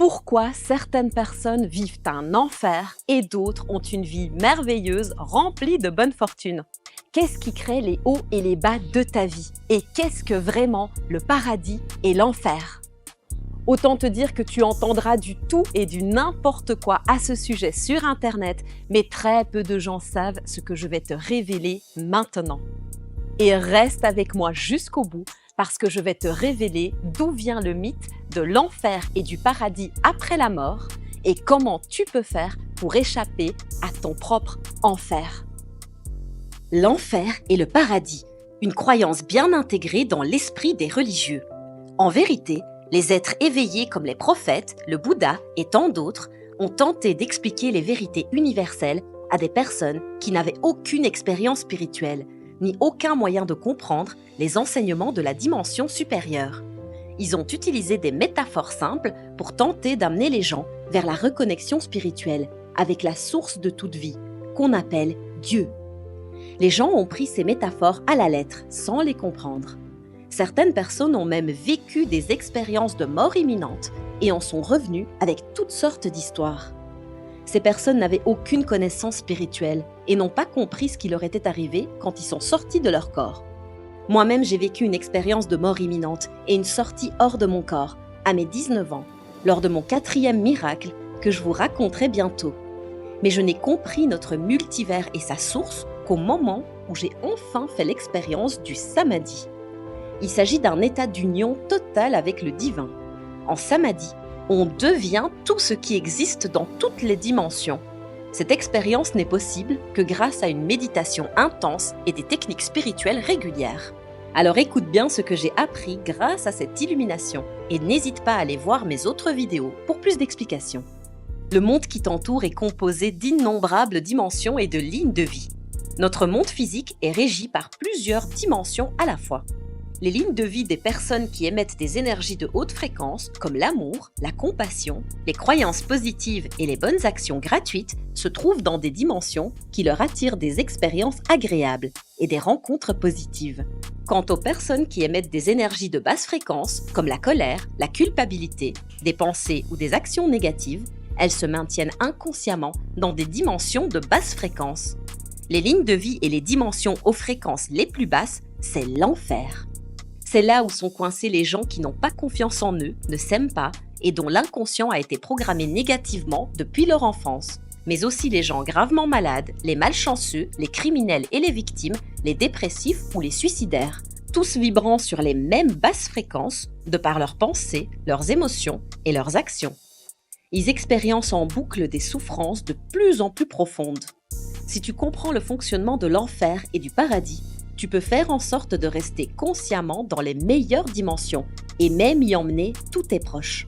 Pourquoi certaines personnes vivent un enfer et d'autres ont une vie merveilleuse remplie de bonne fortune? Qu'est-ce qui crée les hauts et les bas de ta vie? Et qu'est-ce que vraiment le paradis et l'enfer? Autant te dire que tu entendras du tout et du n'importe quoi à ce sujet sur Internet, mais très peu de gens savent ce que je vais te révéler maintenant. Et reste avec moi jusqu'au bout parce que je vais te révéler d'où vient le mythe de l'enfer et du paradis après la mort et comment tu peux faire pour échapper à ton propre enfer. L'enfer et le paradis, une croyance bien intégrée dans l'esprit des religieux. En vérité, les êtres éveillés comme les prophètes, le Bouddha et tant d'autres ont tenté d'expliquer les vérités universelles à des personnes qui n'avaient aucune expérience spirituelle, ni aucun moyen de comprendre les enseignements de la dimension supérieure. Ils ont utilisé des métaphores simples pour tenter d'amener les gens vers la reconnexion spirituelle avec la source de toute vie, qu'on appelle Dieu. Les gens ont pris ces métaphores à la lettre sans les comprendre. Certaines personnes ont même vécu des expériences de mort imminente et en sont revenues avec toutes sortes d'histoires. Ces personnes n'avaient aucune connaissance spirituelle et n'ont pas compris ce qui leur était arrivé quand ils sont sortis de leur corps. Moi-même, j'ai vécu une expérience de mort imminente et une sortie hors de mon corps, à mes 19 ans, lors de mon 4e miracle que je vous raconterai bientôt. Mais je n'ai compris notre multivers et sa source qu'au moment où j'ai enfin fait l'expérience du samadhi. Il s'agit d'un état d'union totale avec le divin. En samadhi, on devient tout ce qui existe dans toutes les dimensions. Cette expérience n'est possible que grâce à une méditation intense et des techniques spirituelles régulières. Alors écoute bien ce que j'ai appris grâce à cette illumination et n'hésite pas à aller voir mes autres vidéos pour plus d'explications. Le monde qui t'entoure est composé d'innombrables dimensions et de lignes de vie. Notre monde physique est régi par plusieurs dimensions à la fois. Les lignes de vie des personnes qui émettent des énergies de haute fréquence, comme l'amour, la compassion, les croyances positives et les bonnes actions gratuites, se trouvent dans des dimensions qui leur attirent des expériences agréables et des rencontres positives. Quant aux personnes qui émettent des énergies de basse fréquence, comme la colère, la culpabilité, des pensées ou des actions négatives, elles se maintiennent inconsciemment dans des dimensions de basse fréquence. Les lignes de vie et les dimensions aux fréquences les plus basses, c'est l'enfer. C'est là où sont coincés les gens qui n'ont pas confiance en eux, ne s'aiment pas et dont l'inconscient a été programmé négativement depuis leur enfance. Mais aussi les gens gravement malades, les malchanceux, les criminels et les victimes, les dépressifs ou les suicidaires. Tous vibrant sur les mêmes basses fréquences de par leurs pensées, leurs émotions et leurs actions. Ils expériencent en boucle des souffrances de plus en plus profondes. Si tu comprends le fonctionnement de l'enfer et du paradis, tu peux faire en sorte de rester consciemment dans les meilleures dimensions et même y emmener tous tes proches.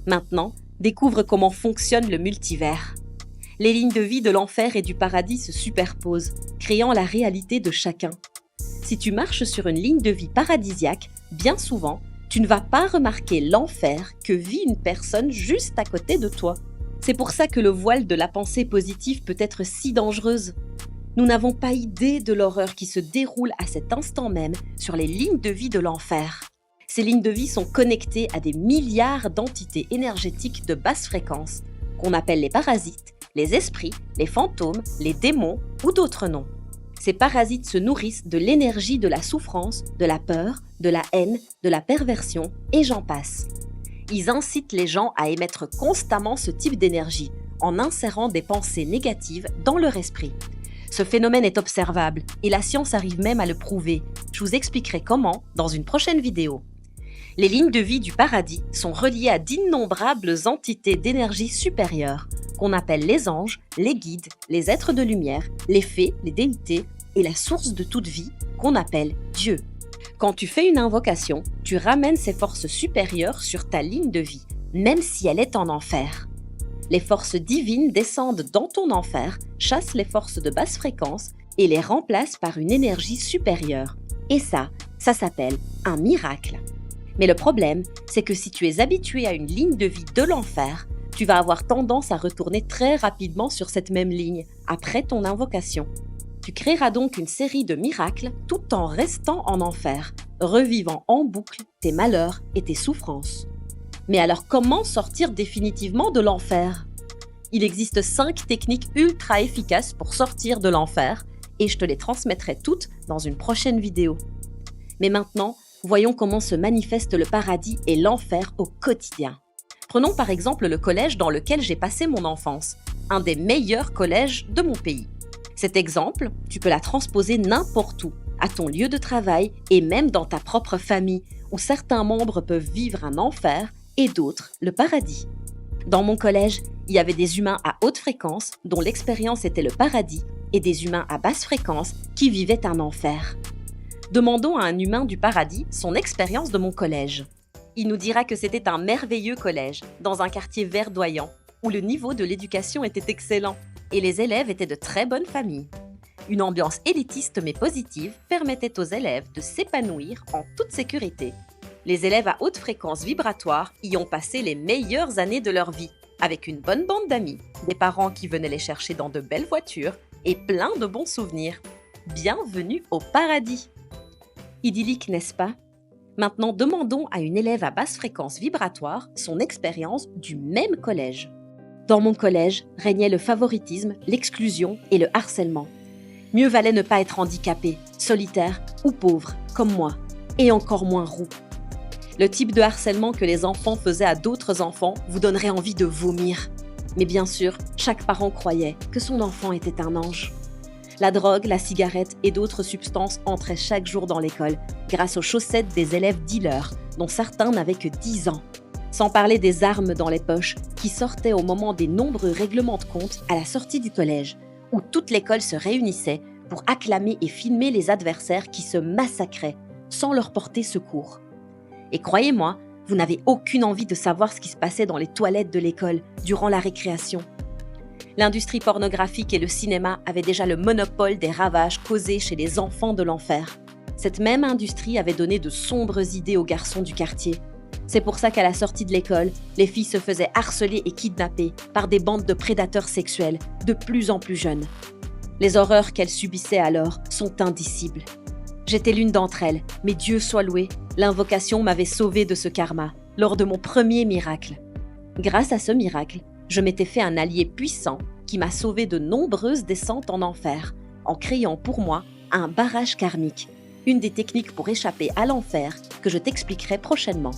Maintenant, découvre comment fonctionne le multivers. Les lignes de vie de l'enfer et du paradis se superposent, créant la réalité de chacun. Si tu marches sur une ligne de vie paradisiaque, bien souvent, tu ne vas pas remarquer l'enfer que vit une personne juste à côté de toi. C'est pour ça que le voile de la pensée positive peut être si dangereuse. Nous n'avons pas idée de l'horreur qui se déroule à cet instant même sur les lignes de vie de l'enfer. Ces lignes de vie sont connectées à des milliards d'entités énergétiques de basse fréquence, qu'on appelle les parasites, les esprits, les fantômes, les démons ou d'autres noms. Ces parasites se nourrissent de l'énergie de la souffrance, de la peur, de la haine, de la perversion et j'en passe. Ils incitent les gens à émettre constamment ce type d'énergie en insérant des pensées négatives dans leur esprit. Ce phénomène est observable et la science arrive même à le prouver. Je vous expliquerai comment dans une prochaine vidéo. Les lignes de vie du paradis sont reliées à d'innombrables entités d'énergie supérieure qu'on appelle les anges, les guides, les êtres de lumière, les fées, les déités et la source de toute vie qu'on appelle Dieu. Quand tu fais une invocation, tu ramènes ces forces supérieures sur ta ligne de vie, même si elle est en enfer. Les forces divines descendent dans ton enfer, chassent les forces de basse fréquence et les remplacent par une énergie supérieure. Et ça s'appelle un miracle. Mais le problème, c'est que si tu es habitué à une ligne de vie de l'enfer, tu vas avoir tendance à retourner très rapidement sur cette même ligne, après ton invocation. Tu créeras donc une série de miracles tout en restant en enfer, revivant en boucle tes malheurs et tes souffrances. Mais alors comment sortir définitivement de l'enfer? Il existe 5 techniques ultra efficaces pour sortir de l'enfer et je te les transmettrai toutes dans une prochaine vidéo. Mais maintenant, voyons comment se manifeste le paradis et l'enfer au quotidien. Prenons par exemple le collège dans lequel j'ai passé mon enfance, un des meilleurs collèges de mon pays. Cet exemple, tu peux la transposer n'importe où, à ton lieu de travail et même dans ta propre famille, où certains membres peuvent vivre un enfer et d'autres le paradis. Dans mon collège, il y avait des humains à haute fréquence dont l'expérience était le paradis et des humains à basse fréquence qui vivaient un enfer. Demandons à un humain du paradis son expérience de mon collège. Il nous dira que c'était un merveilleux collège, dans un quartier verdoyant, où le niveau de l'éducation était excellent et les élèves étaient de très bonnes familles. Une ambiance élitiste mais positive permettait aux élèves de s'épanouir en toute sécurité. Les élèves à haute fréquence vibratoire y ont passé les meilleures années de leur vie, avec une bonne bande d'amis, des parents qui venaient les chercher dans de belles voitures et plein de bons souvenirs. Bienvenue au paradis! Idyllique, n'est-ce pas? Maintenant, demandons à une élève à basse fréquence vibratoire son expérience du même collège. Dans mon collège régnait le favoritisme, l'exclusion et le harcèlement. Mieux valait ne pas être handicapé, solitaire ou pauvre, comme moi, et encore moins roux. Le type de harcèlement que les enfants faisaient à d'autres enfants vous donnerait envie de vomir. Mais bien sûr, chaque parent croyait que son enfant était un ange. La drogue, la cigarette et d'autres substances entraient chaque jour dans l'école, grâce aux chaussettes des élèves dealers, dont certains n'avaient que 10 ans. Sans parler des armes dans les poches, qui sortaient au moment des nombreux règlements de compte à la sortie du collège, où toute l'école se réunissait pour acclamer et filmer les adversaires qui se massacraient, sans leur porter secours. Et croyez-moi, vous n'avez aucune envie de savoir ce qui se passait dans les toilettes de l'école durant la récréation. L'industrie pornographique et le cinéma avaient déjà le monopole des ravages causés chez les enfants de l'enfer. Cette même industrie avait donné de sombres idées aux garçons du quartier. C'est pour ça qu'à la sortie de l'école, les filles se faisaient harceler et kidnapper par des bandes de prédateurs sexuels de plus en plus jeunes. Les horreurs qu'elles subissaient alors sont indicibles. J'étais l'une d'entre elles, mais Dieu soit loué, l'invocation m'avait sauvée de ce karma lors de mon premier miracle. Grâce à ce miracle, je m'étais fait un allié puissant qui m'a sauvé de nombreuses descentes en enfer, en créant pour moi un barrage karmique, une des techniques pour échapper à l'enfer que je t'expliquerai prochainement.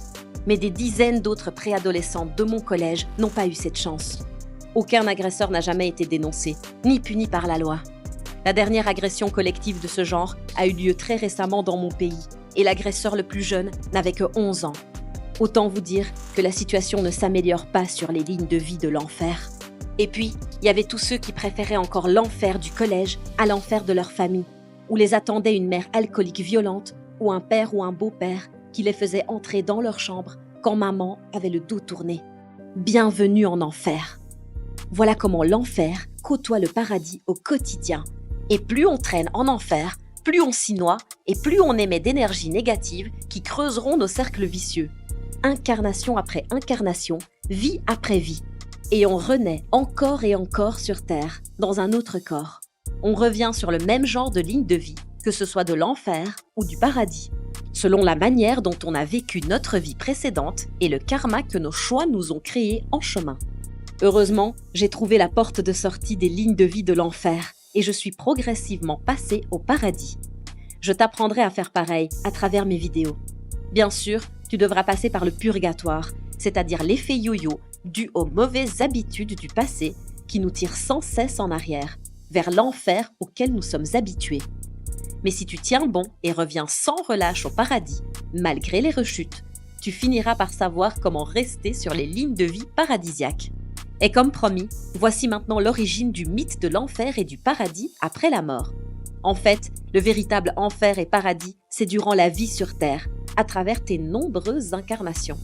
Mais des dizaines d'autres préadolescentes de mon collège n'ont pas eu cette chance. Aucun agresseur n'a jamais été dénoncé, ni puni par la loi. La dernière agression collective de ce genre a eu lieu très récemment dans mon pays, et l'agresseur le plus jeune n'avait que 11 ans. Autant vous dire que la situation ne s'améliore pas sur les lignes de vie de l'enfer. Et puis, il y avait tous ceux qui préféraient encore l'enfer du collège à l'enfer de leur famille, où les attendait une mère alcoolique violente ou un père ou un beau-père qui les faisait entrer dans leur chambre quand maman avait le dos tourné. Bienvenue en enfer. Voilà comment l'enfer côtoie le paradis au quotidien. Et plus on traîne en enfer, plus on s'y noie et plus on émet d'énergies négatives qui creuseront nos cercles vicieux. Incarnation après incarnation, vie après vie. Et on renaît encore et encore sur Terre, dans un autre corps. On revient sur le même genre de ligne de vie, que ce soit de l'enfer ou du paradis, selon la manière dont on a vécu notre vie précédente et le karma que nos choix nous ont créé en chemin. Heureusement, j'ai trouvé la porte de sortie des lignes de vie de l'enfer et je suis progressivement passée au paradis. Je t'apprendrai à faire pareil à travers mes vidéos. Bien sûr, tu devras passer par le purgatoire, c'est-à-dire l'effet yo-yo dû aux mauvaises habitudes du passé qui nous tirent sans cesse en arrière, vers l'enfer auquel nous sommes habitués. Mais si tu tiens bon et reviens sans relâche au paradis, malgré les rechutes, tu finiras par savoir comment rester sur les lignes de vie paradisiaques. Et comme promis, voici maintenant l'origine du mythe de l'enfer et du paradis après la mort. En fait, le véritable enfer et paradis, c'est durant la vie sur Terre, à travers tes nombreuses incarnations.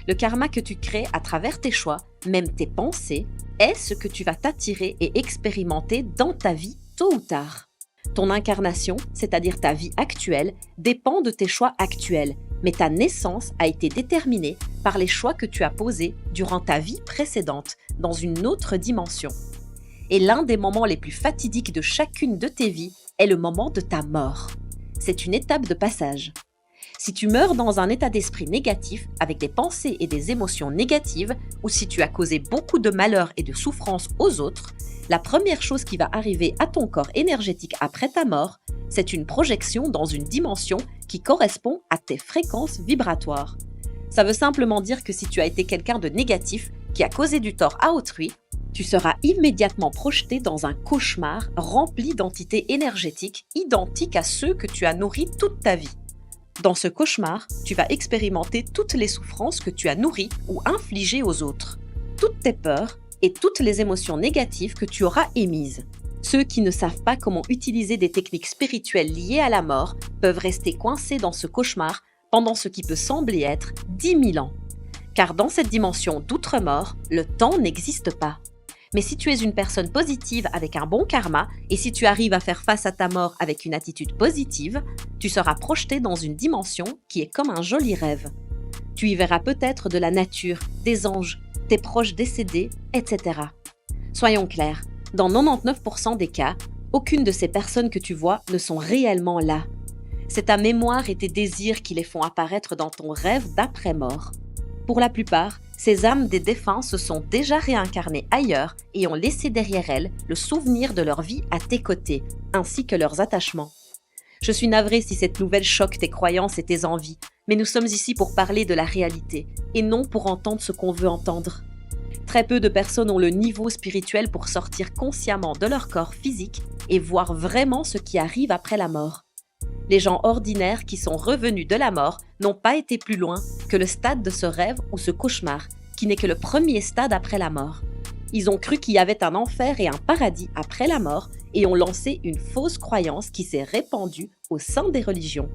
Le karma que tu crées à travers tes choix, même tes pensées, est ce que tu vas t'attirer et expérimenter dans ta vie tôt ou tard. Ton incarnation, c'est-à-dire ta vie actuelle, dépend de tes choix actuels, mais ta naissance a été déterminée par les choix que tu as posés durant ta vie précédente, dans une autre dimension. Et l'un des moments les plus fatidiques de chacune de tes vies est le moment de ta mort. C'est une étape de passage. Si tu meurs dans un état d'esprit négatif, avec des pensées et des émotions négatives, ou si tu as causé beaucoup de malheur et de souffrance aux autres, la première chose qui va arriver à ton corps énergétique après ta mort, c'est une projection dans une dimension qui correspond à tes fréquences vibratoires. Ça veut simplement dire que si tu as été quelqu'un de négatif qui a causé du tort à autrui, tu seras immédiatement projeté dans un cauchemar rempli d'entités énergétiques identiques à ceux que tu as nourris toute ta vie. Dans ce cauchemar, tu vas expérimenter toutes les souffrances que tu as nourries ou infligées aux autres, toutes tes peurs et toutes les émotions négatives que tu auras émises. Ceux qui ne savent pas comment utiliser des techniques spirituelles liées à la mort peuvent rester coincés dans ce cauchemar pendant ce qui peut sembler être 10 000 ans. Car dans cette dimension d'outre-mort, le temps n'existe pas. Mais si tu es une personne positive avec un bon karma et si tu arrives à faire face à ta mort avec une attitude positive, tu seras projeté dans une dimension qui est comme un joli rêve. Tu y verras peut-être de la nature, des anges, tes proches décédés, etc. Soyons clairs, dans 99% des cas, aucune de ces personnes que tu vois ne sont réellement là. C'est ta mémoire et tes désirs qui les font apparaître dans ton rêve d'après-mort. Pour la plupart, ces âmes des défunts se sont déjà réincarnées ailleurs et ont laissé derrière elles le souvenir de leur vie à tes côtés, ainsi que leurs attachements. Je suis navrée si cette nouvelle choque tes croyances et tes envies, mais nous sommes ici pour parler de la réalité, et non pour entendre ce qu'on veut entendre. Très peu de personnes ont le niveau spirituel pour sortir consciemment de leur corps physique et voir vraiment ce qui arrive après la mort. Les gens ordinaires qui sont revenus de la mort n'ont pas été plus loin que le stade de ce rêve ou ce cauchemar, qui n'est que le premier stade après la mort. Ils ont cru qu'il y avait un enfer et un paradis après la mort et ont lancé une fausse croyance qui s'est répandue au sein des religions.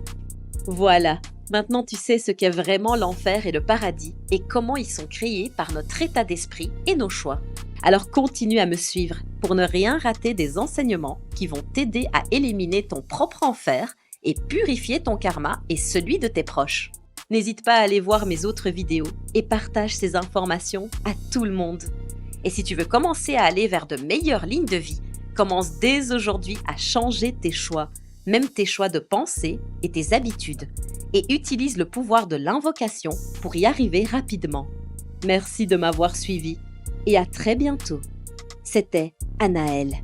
Voilà, maintenant tu sais ce qu'est vraiment l'enfer et le paradis et comment ils sont créés par notre état d'esprit et nos choix. Alors continue à me suivre pour ne rien rater des enseignements qui vont t'aider à éliminer ton propre enfer et purifier ton karma et celui de tes proches. N'hésite pas à aller voir mes autres vidéos et partage ces informations à tout le monde. Et si tu veux commencer à aller vers de meilleures lignes de vie, commence dès aujourd'hui à changer tes choix, même tes choix de pensée et tes habitudes, et utilise le pouvoir de l'invocation pour y arriver rapidement. Merci de m'avoir suivi et à très bientôt. C'était Anaëlle.